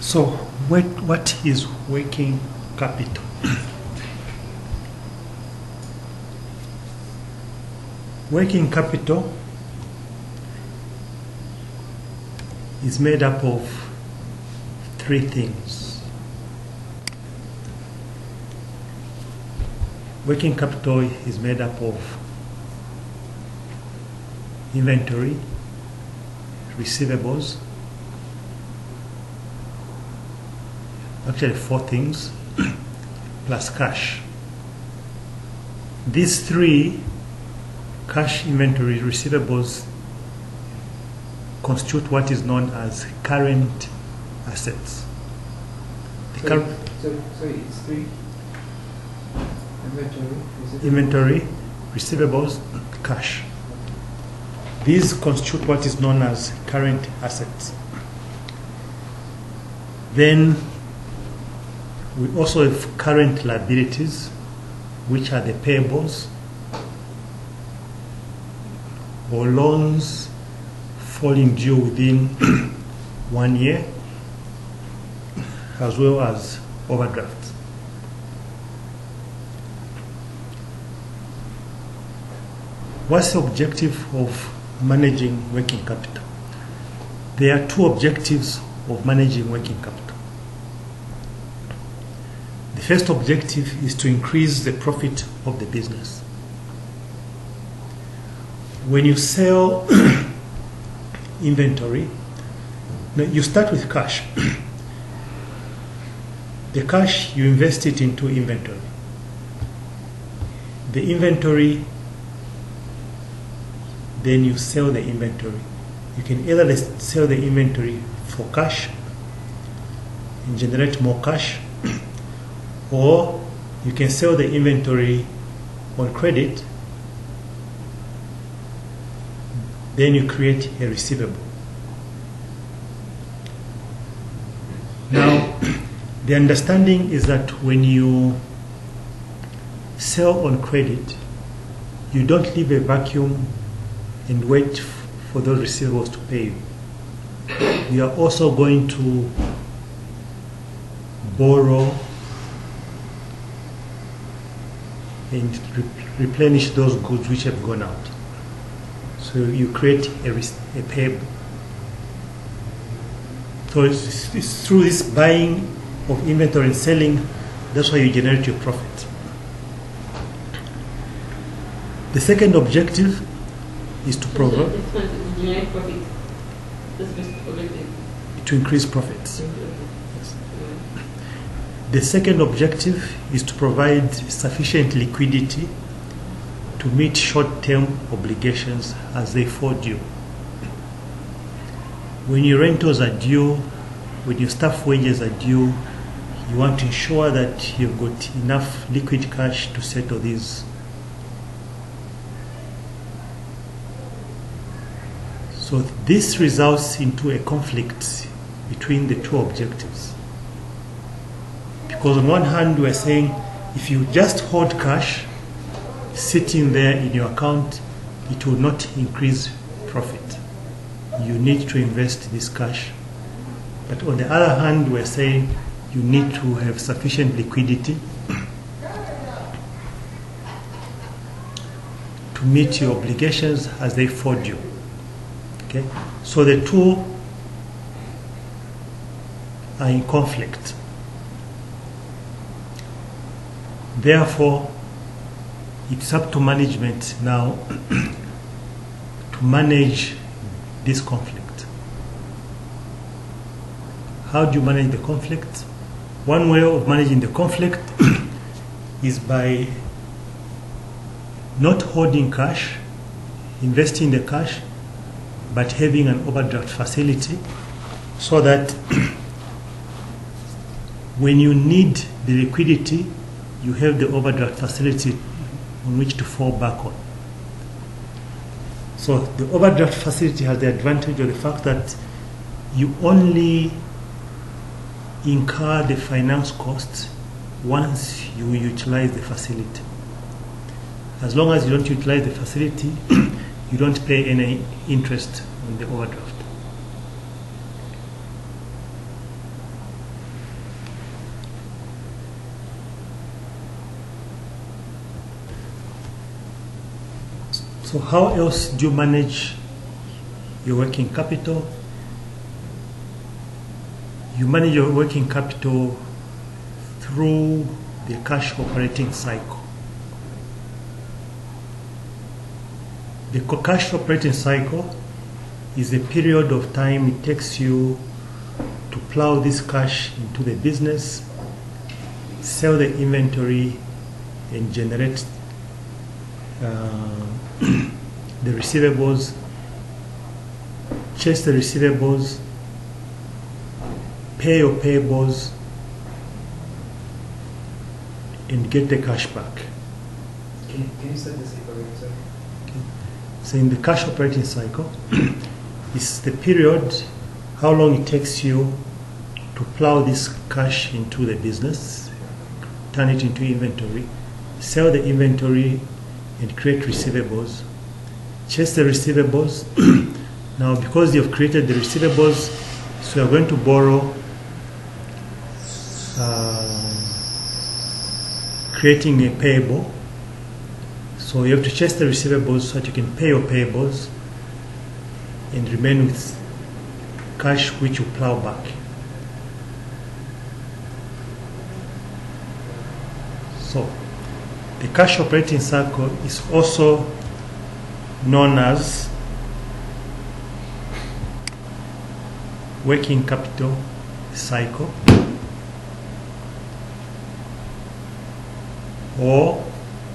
So, what is working capital? Working capital is made up of three things. Working capital is made up of inventory, receivables, actually four things, plus cash. These three, cash, inventory, receivables, constitute what is known as current assets. Sorry, it's three. Inventory, receivables, cash. These constitute what is known as current assets. Then we also have current liabilities, which are the payables or loans falling due within 1 year, as well as overdrafts. What's the objective of managing working capital? There are two objectives of managing working capital. The first objective is to increase the profit of the business. When you sell inventory, you start with cash. The cash, you invest it into inventory. The inventory, then you sell the inventory. You can either sell the inventory for cash and generate more cash, or you can sell the inventory on credit, then you create a receivable. Now, the understanding is that when you sell on credit, you don't leave a vacuum and wait for those receivables to pay you. You are also going to borrow and replenish those goods which have gone out. So you create a payable. So it's through this buying of inventory and selling, that's why you generate your profit. The second objective is to provide to increase profits. Yes. The second objective is to provide sufficient liquidity to meet short-term obligations as they fall due. When your rentals are due, when your staff wages are due, you want to ensure that you've got enough liquid cash to settle these. So this results into a conflict between the two objectives. Because on one hand, we're saying if you just hold cash sitting there in your account, it will not increase profit. You need to invest this cash. But on the other hand, we're saying you need to have sufficient liquidity to meet your obligations as they fall due. Okay? So the two are in conflict. Therefore, it's up to management now to manage this conflict. How do you manage the conflict? One way of managing the conflict is by not holding cash, investing the cash, but having an overdraft facility so that when you need the liquidity, you have the overdraft facility on which to fall back on. So the overdraft facility has the advantage of the fact that you only incur the finance costs once you utilize the facility. As long as you don't utilize the facility, you don't pay any interest on the overdraft. So how else do you manage your working capital? You manage your working capital through the cash operating cycle. The cash operating cycle is a period of time it takes you to plow this cash into the business, sell the inventory, and generate the receivables, chase the receivables, pay your payables, and get the cash back. Can you set this up again, sir? So in the cash operating cycle, it's the period, how long it takes you to plow this cash into the business, turn it into inventory, sell the inventory and create receivables, chase the receivables. Now because you've created the receivables, so you're going to borrow, creating a payable. So you have to chase the receivables so that you can pay your payables and remain with cash which you plow back. So the cash operating cycle is also known as working capital cycle or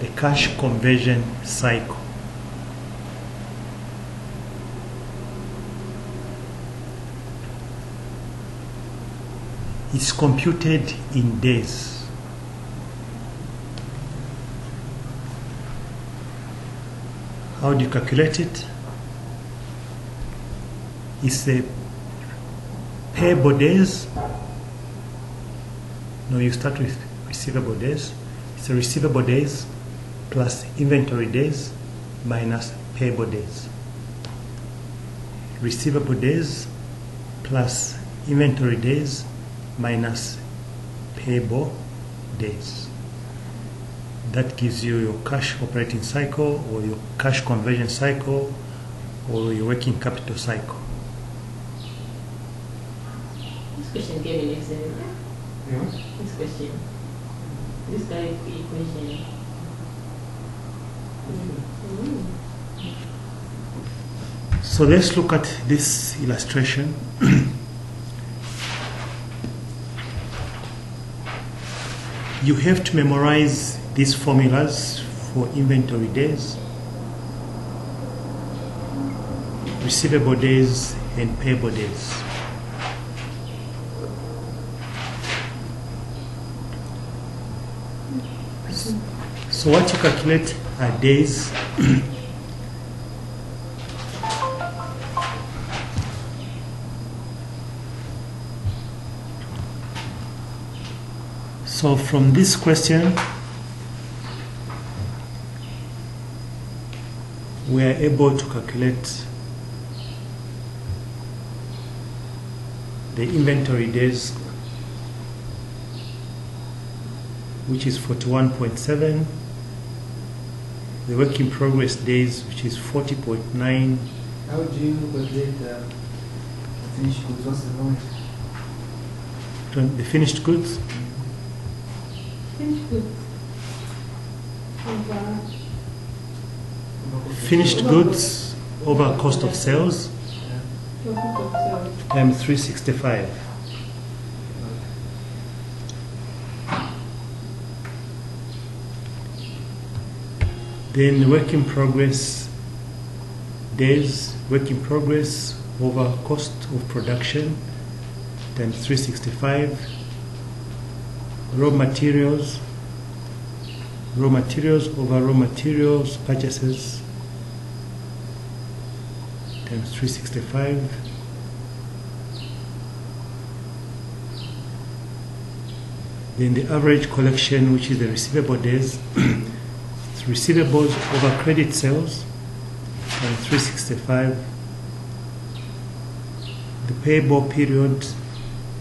the cash conversion cycle. It's computed in days. How do you calculate it? It's the payable days. No, you start with receivable days. It's the receivable days plus inventory days minus payable days. Receivable days plus inventory days minus payable days. That gives you your cash operating cycle or your cash conversion cycle or your working capital cycle. This question came in Excel. Yeah. This question. This guy equation. So let's look at this illustration. You have to memorize these formulas for inventory days, receivable days, and payable days. So what you calculate are days. So from this question, we are able to calculate the inventory days, which is 41.7, the work in progress days, which is 40.9. How do you calculate the finished goods? What's the noise? The finished goods, Finished goods. finished goods over cost of sales times 365. Then the work in progress days, work in progress over cost of production times 365. Raw materials over raw materials purchases times 365. Then the average collection, which is the receivable days, it's receivables over credit sales times 365. The payable period,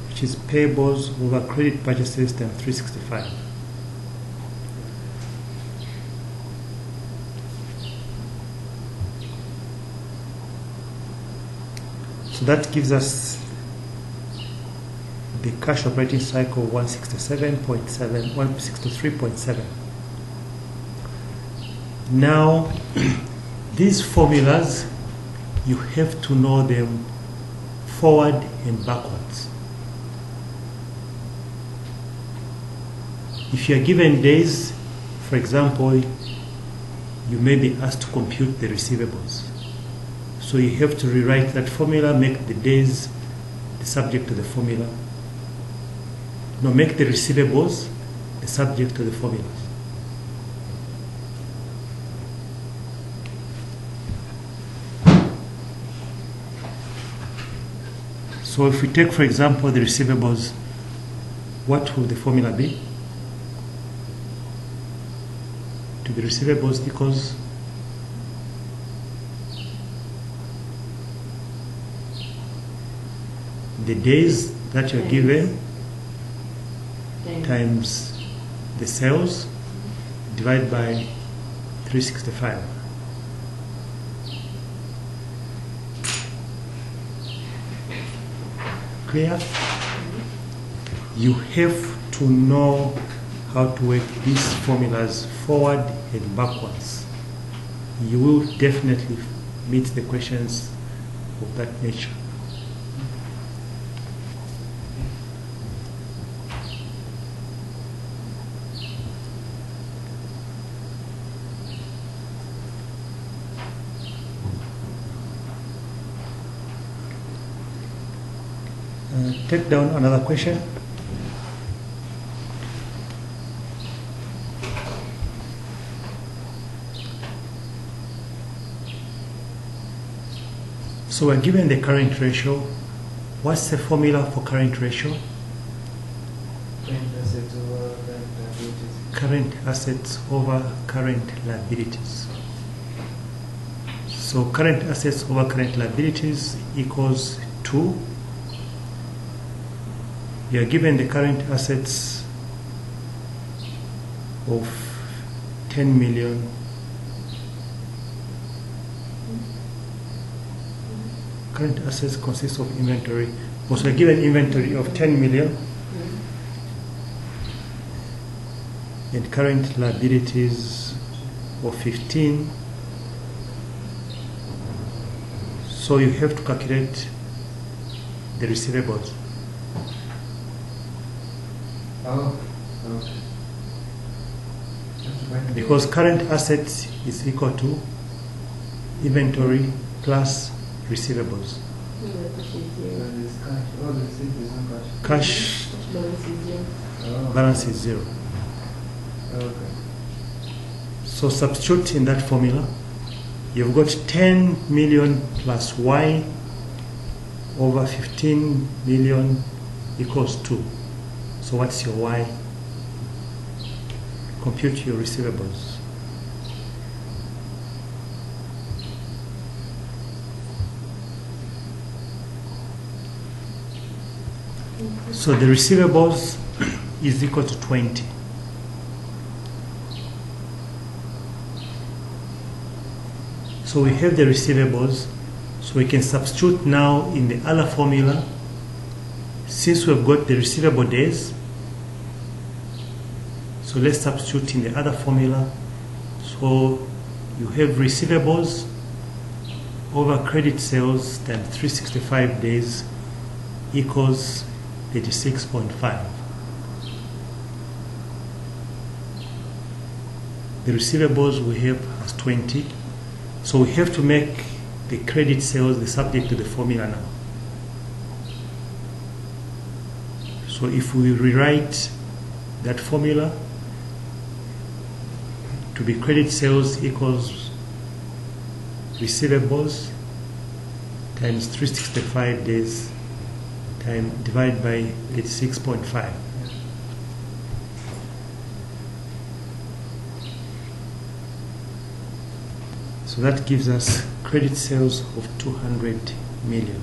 which is payables over credit purchases times 365. So that gives us the cash operating cycle 167.7, 163.7. Now, these formulas, you have to know them forward and backwards. If you are given days, for example, you may be asked to compute the receivables. So you have to rewrite that formula, make the days the subject to the formula. No, make the receivables the subject to the formulas. So if we take, for example, the receivables, what will the formula be? To the receivables equals the days that you're given times the sales divided by 365. Clear? You have to know how to work these formulas forward and backwards. You will definitely meet the questions of that nature. Take down another question. So we're given the current ratio. What's the formula for current ratio? Current assets over current liabilities. So current assets over current liabilities equals 2. You are given the current assets of 10 million. Current assets consist of inventory. Also, we are given inventory of 10 million and current liabilities of 15. So you have to calculate the receivables. Oh, okay. Because current assets is equal to inventory plus receivables. Cash balance is 0. Okay. So substitute in that formula. You've got 10 million plus Y over 15 million equals 2. So what's your Y? Compute your receivables. So the receivables is equal to 20. So we have the receivables, so we can substitute now in the other formula. Since we've got the receivable days, so let's substitute in the other formula. So you have receivables over credit sales times 365 days equals 86.5. The receivables we have as 20. So we have to make the credit sales the subject to the formula now. So if we rewrite that formula to be credit sales equals receivables times 365 days divided by 86.5. So that gives us credit sales of 200 million.